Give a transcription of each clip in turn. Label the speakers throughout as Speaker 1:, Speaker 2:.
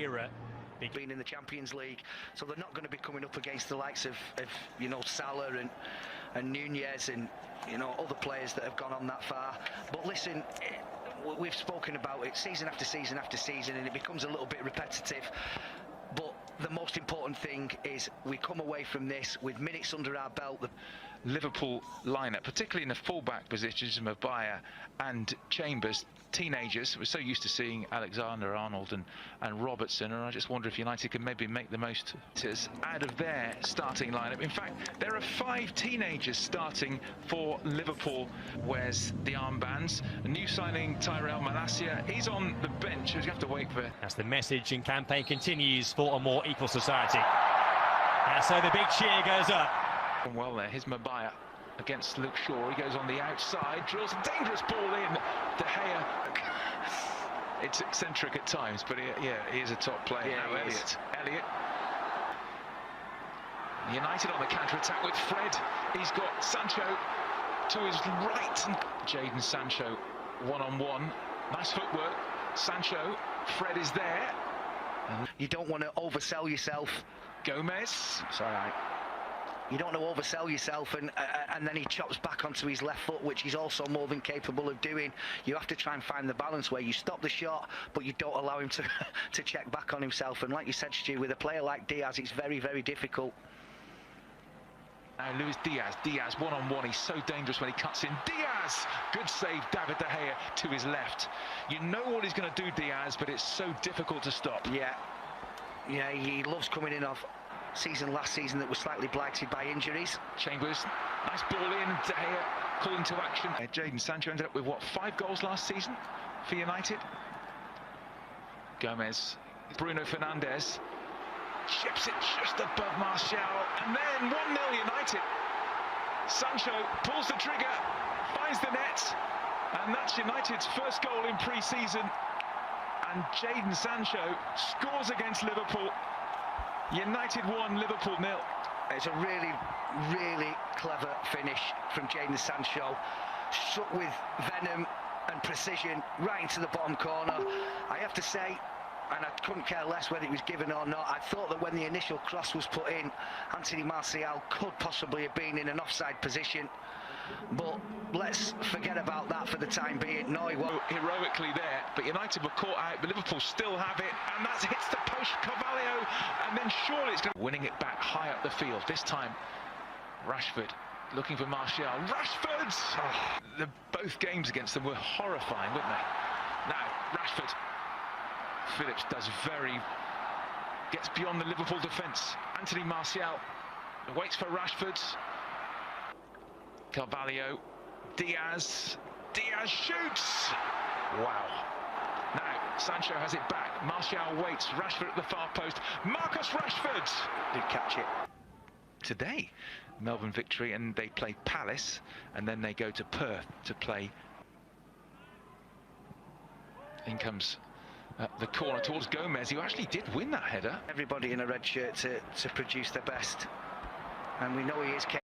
Speaker 1: era.
Speaker 2: Being in the Champions League, so they're not going to be coming up against the likes of you know, Salah and Nunez and, you know, other players that have gone on that far. But listen, we've spoken about it season after season after season, and it becomes a little bit repetitive. But the most important thing is we come away from this with minutes under our belt. The
Speaker 3: Liverpool lineup, particularly in the full-back positions, Maguire and Chambers, teenagers. We're so used to seeing Alexander-Arnold and Robertson, and I just wonder if United can maybe make the most out of their starting lineup. In fact, there are 5 teenagers starting for Liverpool. Wears the armbands. A new signing, Tyrell Malacia, he's on the bench. You have to wait for.
Speaker 1: As the message and campaign continues for a more equal society. And so the big cheer goes up.
Speaker 3: Well there, here's Maguire against Luke Shaw. He goes on the outside, drills a dangerous ball in. De Gea. It's eccentric at times, but he is a top player.
Speaker 2: Yeah,
Speaker 3: now Elliott. United on the counter-attack with Fred. He's got Sancho to his right. Jadon Sancho one-on-one. Nice footwork. Sancho. Fred is there.
Speaker 2: You don't want to oversell yourself.
Speaker 3: Gomez.
Speaker 2: It's all right. You don't want to oversell yourself, and then he chops back onto his left foot, which he's also more than capable of doing. You have to try and find the balance where you stop the shot, but you don't allow him to check back on himself. And like you said, Stu, with a player like Diaz, it's very, very difficult.
Speaker 3: Now Luis Diaz one-on-one. He's so dangerous when he cuts in. Diaz! Good save, David De Gea to his left. You know what he's going to do, Diaz, but it's so difficult to stop.
Speaker 2: Yeah, he loves coming in off last season that was slightly blighted by injuries.
Speaker 3: Chambers, nice ball in. De Gea calling to action. Jadon Sancho ended up with, what, 5 goals last season for United? Gomez, Bruno Fernandes. Chips it just above Martial, and then 1-0 United. Sancho pulls the trigger, finds the net, and that's United's first goal in pre-season. And Jadon Sancho scores against Liverpool. United 1, Liverpool 0.
Speaker 2: It's a really, really clever finish from Jadon Sancho. Struck with venom and precision right into the bottom corner. I have to say, and I couldn't care less whether it was given or not, I thought that when the initial cross was put in, Anthony Martial could possibly have been in an offside position. But let's forget about that for the time being. No, he won't.
Speaker 3: Heroically there, but United were caught out, but Liverpool still have it, and that hits the post, Carvalho, and then surely it's going to... Winning it back high up the field. This time, Rashford looking for Martial. Rashford! Oh, both games against them were horrifying, weren't they? Now, Rashford. Phillips gets beyond the Liverpool defence. Anthony Martial waits for Rashford. Carvalho, Diaz shoots! Wow. Now, Sancho has it back. Martial waits. Rashford at the far post. Marcus Rashford!
Speaker 2: Did catch it.
Speaker 3: Today, Melbourne victory, and they play Palace, and then they go to Perth to play. In comes the corner towards Gomez, who actually did win that header.
Speaker 2: Everybody in a red shirt to produce their best. And we know he is capable.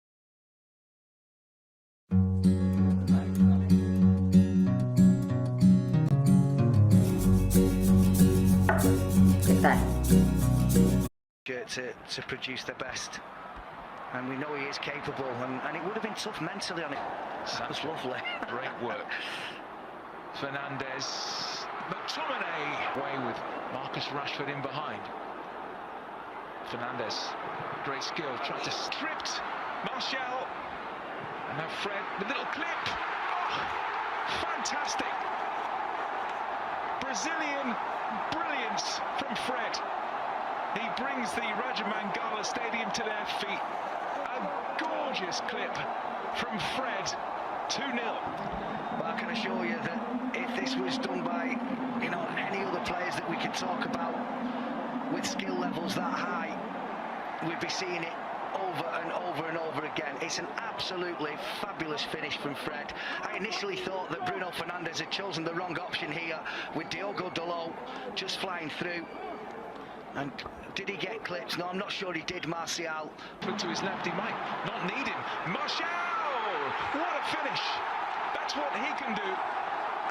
Speaker 2: To produce their best, and we know he is capable, and it would have been tough mentally on it. That was lovely.
Speaker 3: Great work. Fernandes, McTominay away with Marcus Rashford in behind. Fernandes, great skill, tried to stripped Martial, and now Fred, the little clip. Oh, fantastic! Brazilian brilliance from Fred. He brings the Raja Mangala Stadium to their feet. A gorgeous clip from Fred, 2-0.
Speaker 2: But I can assure you that if this was done by, you know, any other players that we could talk about with skill levels that high, we'd be seeing it over and over and over again. It's an absolutely fabulous finish from Fred. I initially thought that Bruno Fernandes had chosen the wrong option here with Diogo Dalot just flying through. And did he get clipped? No, I'm not sure he did, Martial.
Speaker 3: Put to his left, he might not need him. Martial! What a finish! That's what he can do.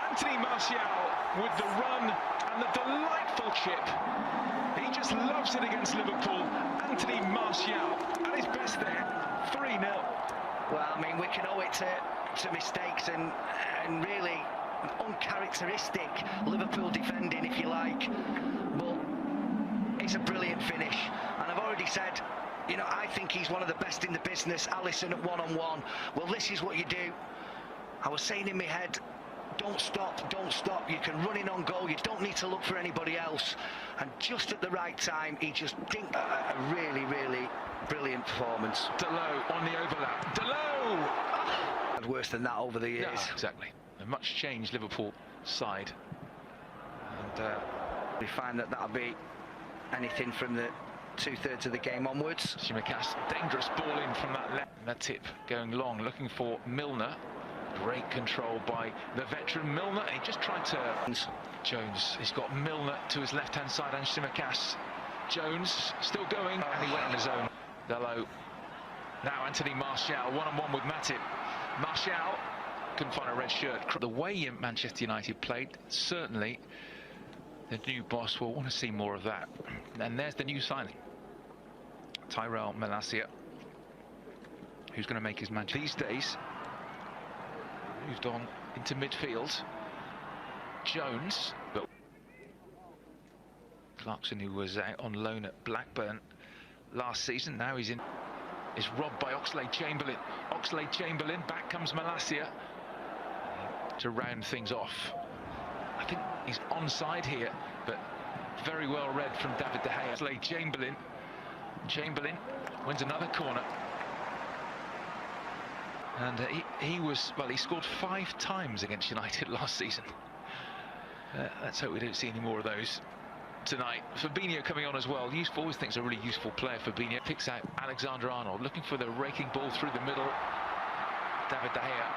Speaker 3: Anthony Martial with the run and the delightful chip. just loves it against Liverpool. Anthony Martial at his best there, 3-0.
Speaker 2: Well, I mean, we can owe it to mistakes and really uncharacteristic Liverpool defending, if you like. But it's a brilliant finish, and I've already said, you know, I think he's one of the best in the business. Alisson at one-on-one. Well, this is what you do. I was saying in my head, don't stop, don't stop. You can run in on goal. You don't need to look for anybody else. And just at the right time, he just dinked a really, really brilliant performance.
Speaker 3: Delot on the overlap. Delot!
Speaker 2: Had worse than that over the years.
Speaker 3: Yeah, exactly. A much changed Liverpool side.
Speaker 2: And we find that that'll be anything from the 2/3 of the game onwards.
Speaker 3: Tsimikas, dangerous ball in from that left. That tip going long, looking for Milner. Great control by the veteran Milner. He just tried to... Jones, he's got Milner to his left-hand side and Tsimikas. Jones still going, and he went in his own. Delot. Now Anthony Martial, one-on-one with Matip. Martial couldn't find a red shirt. The way Manchester United played, certainly the new boss will want to see more of that. And there's the new signing, Tyrell Malacia, who's going to make his match these days. Moved on into midfield. Jones, but Clarkson, who was out on loan at Blackburn last season, now he's in. Is robbed by Oxlade-Chamberlain. Oxlade-Chamberlain, back comes Malacia to round things off. I think he's onside here, but very well read from David De Gea. Oxlade-Chamberlain. Chamberlain wins another corner. And he was, well, he scored 5 times against United last season. Let's hope we don't see any more of those tonight. Fabinho coming on as well. Useful, always thinks a really useful player. Fabinho picks out Alexander-Arnold, looking for the raking ball through the middle. David De Gea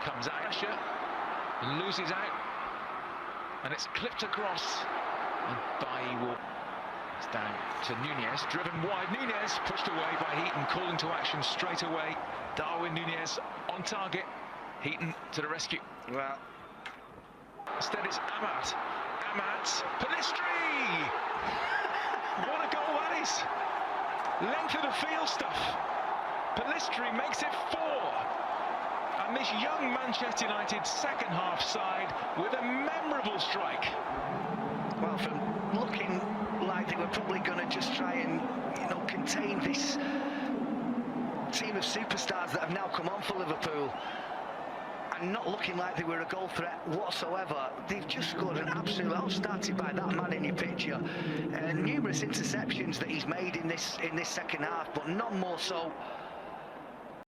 Speaker 3: comes out, loses out, and it's clipped across. And Bailly will... It's down to Nunez, driven wide. Nunez pushed away by Heaton, calling to action straight away. Darwin Nunez on target. Heaton to the rescue.
Speaker 2: Well,
Speaker 3: instead it's Amat. Amat, Pellistri! What a goal that is! Length of the field stuff. Pellistri makes it 4. And this young Manchester United second half side with a memorable strike.
Speaker 2: Well, from looking like they were probably going to just try and, you know, contain this team of superstars that have now come on for Liverpool, and not looking like they were a goal threat whatsoever, they've just scored an absolute... All started by that man in your picture. Numerous interceptions that he's made in this second half, but none more so